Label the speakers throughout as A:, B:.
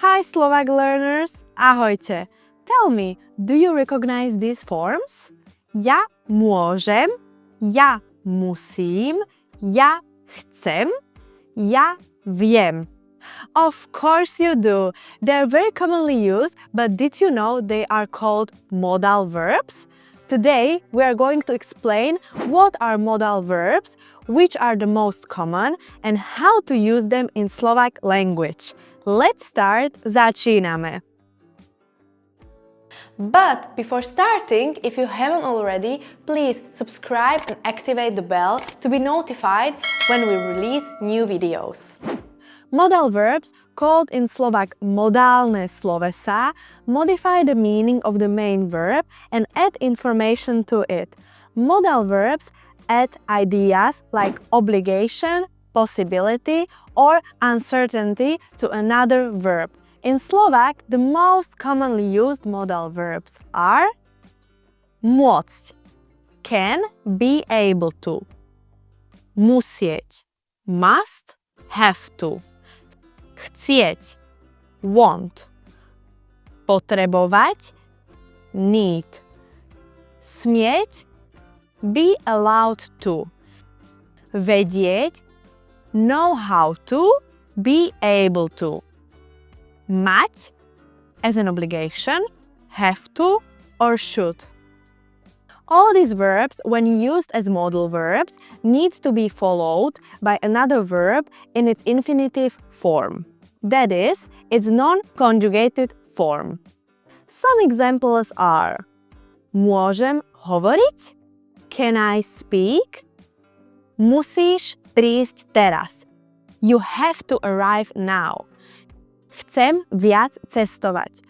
A: Hi Slovak learners, ahojte. Tell me, do you recognize these forms? Ja môžem, ja musím, ja chcem, ja viem. Of course you do. They're very commonly used, but did you know they are called modal verbs? Today we are going to explain what are modal verbs, which are the most common, and how to use them in Slovak language. Let's start. Začíname. But before starting, if you haven't already, please subscribe and activate the bell to be notified when we release new videos. Modal verbs, called in Slovak modálne slovesá, modify the meaning of the main verb and add information to it. Modal verbs add ideas like obligation, possibility, or uncertainty to another verb. In Slovak, the most commonly used modal verbs are môcť, can, be able to, musieť, must, have to, chcieť, want, potrebovať, need, smieť, be allowed to, vedieť, know how to, be able to, mať, as an obligation, have to, or should. All these verbs, when used as modal verbs, need to be followed by another verb in its infinitive form. That is, its non-conjugated form. Some examples are môžem hovoriť, can I speak, musíš prísť teraz, you have to arrive now, chcem viac cestovať,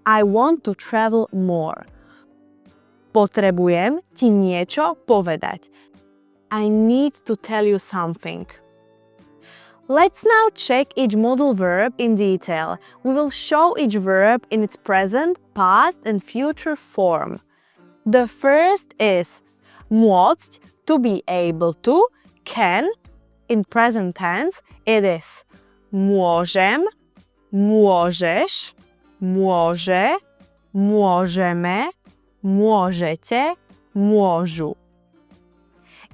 A: I want to travel more, potrebujem ti niečo povedať, I need to tell you something. Let's now check each modal verb in detail. We will show each verb in its present, past, and future form. The first is môcť, to be able to, can. In present tense, it is môžem, môžeš, môže, môžeme, môžete, môžu.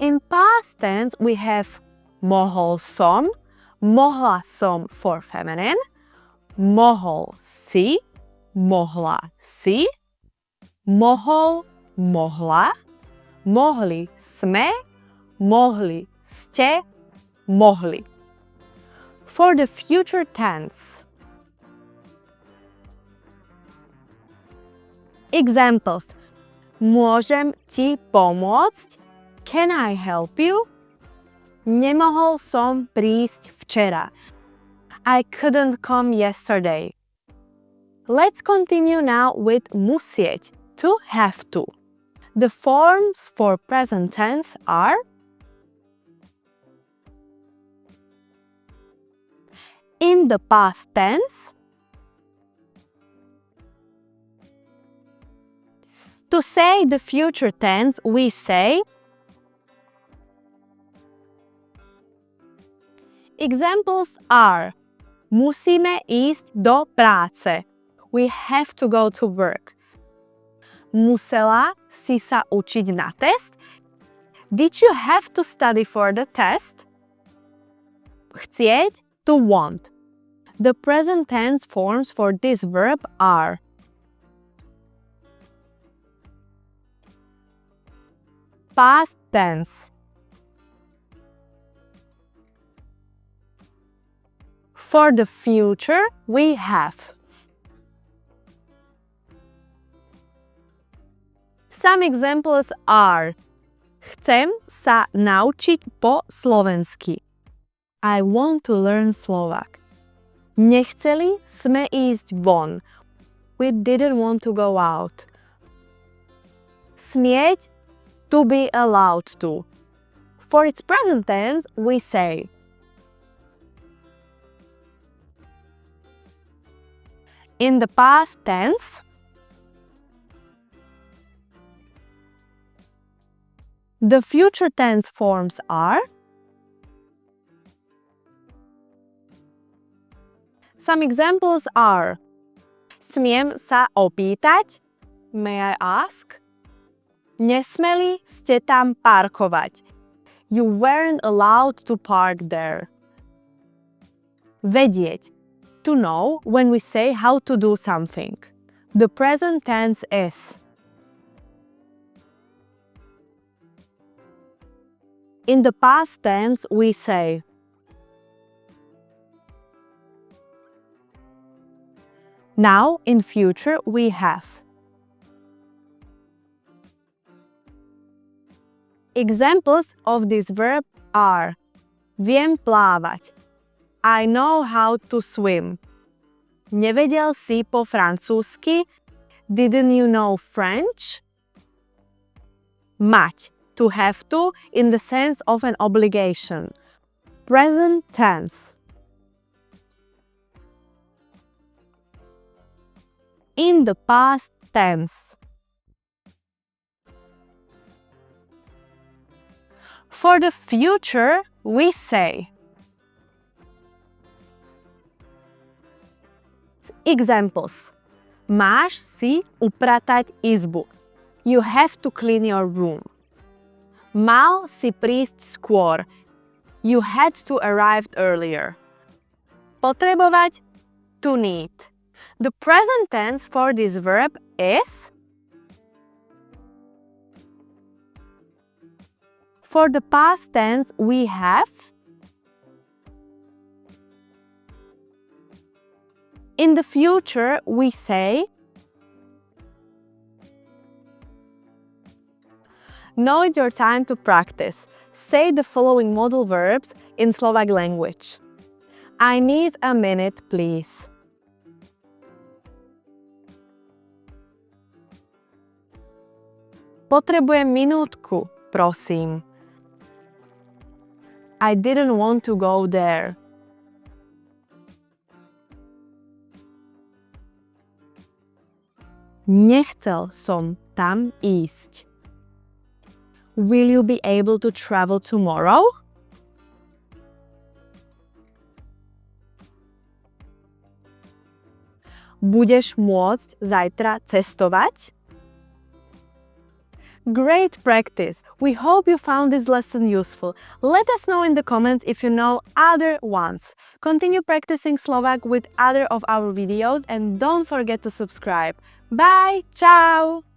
A: In past tense, we have mohol som, mohla som for feminine, mohol si, mohla si, mohol, mohla, mohli sme, mohli ste, mohli. For the future tense, examples. Môžem ti pomôcť? Can I help you? Nemohol som prísť včera. I couldn't come yesterday. Let's continue now with musieť, to have to. The forms for present tense are in the past tense, to say the future tense, we say examples are musíme ísť do práce. We have to go to work. Musela si sa učiť na test? Did you have to study for the test? Chcieť, to want. The present tense forms for this verb are past tense, for the future we have some examples are chcem sa naučiť po slovensky. I want to learn Slovak. Nechceli sme ísť von. We didn't want to go out. Smieť, to be allowed to. For its present tense, we say in the past tense, the future tense forms are Some examples are: smiem sa opýtať? May I ask? Nesmeli ste tam parkovať. You weren't allowed to park there. Vedieť. To know when we say how to do something. The present tense is. In the past tense, we say. Now, in future, we have. Examples of this verb are: viem plávať. I know how to swim. Nevedel si po francúzsky? Didn't you know French? Mať. To have to in the sense of an obligation. Present tense. In the past tense. For the future, we say. Examples. Máš si upratať izbu. You have to clean your room. Mal si prísť skôr. You had to arrive earlier. Potrebovať. To need. The present tense for this verb is. For the past tense, we have. In the future, we say. Now it's your time to practice. Say the following modal verbs in Slovak language. I need a minute, please. Potrebujem minútku, prosím. I didn't want to go there. Nechcel som tam ísť. Will you be able to travel tomorrow? Budeš môcť zajtra cestovať? Great practice! We hope you found this lesson useful. Let us know in the comments if you know other ones. Continue practicing Slovak with other of our videos and don't forget to subscribe. Bye! Ciao!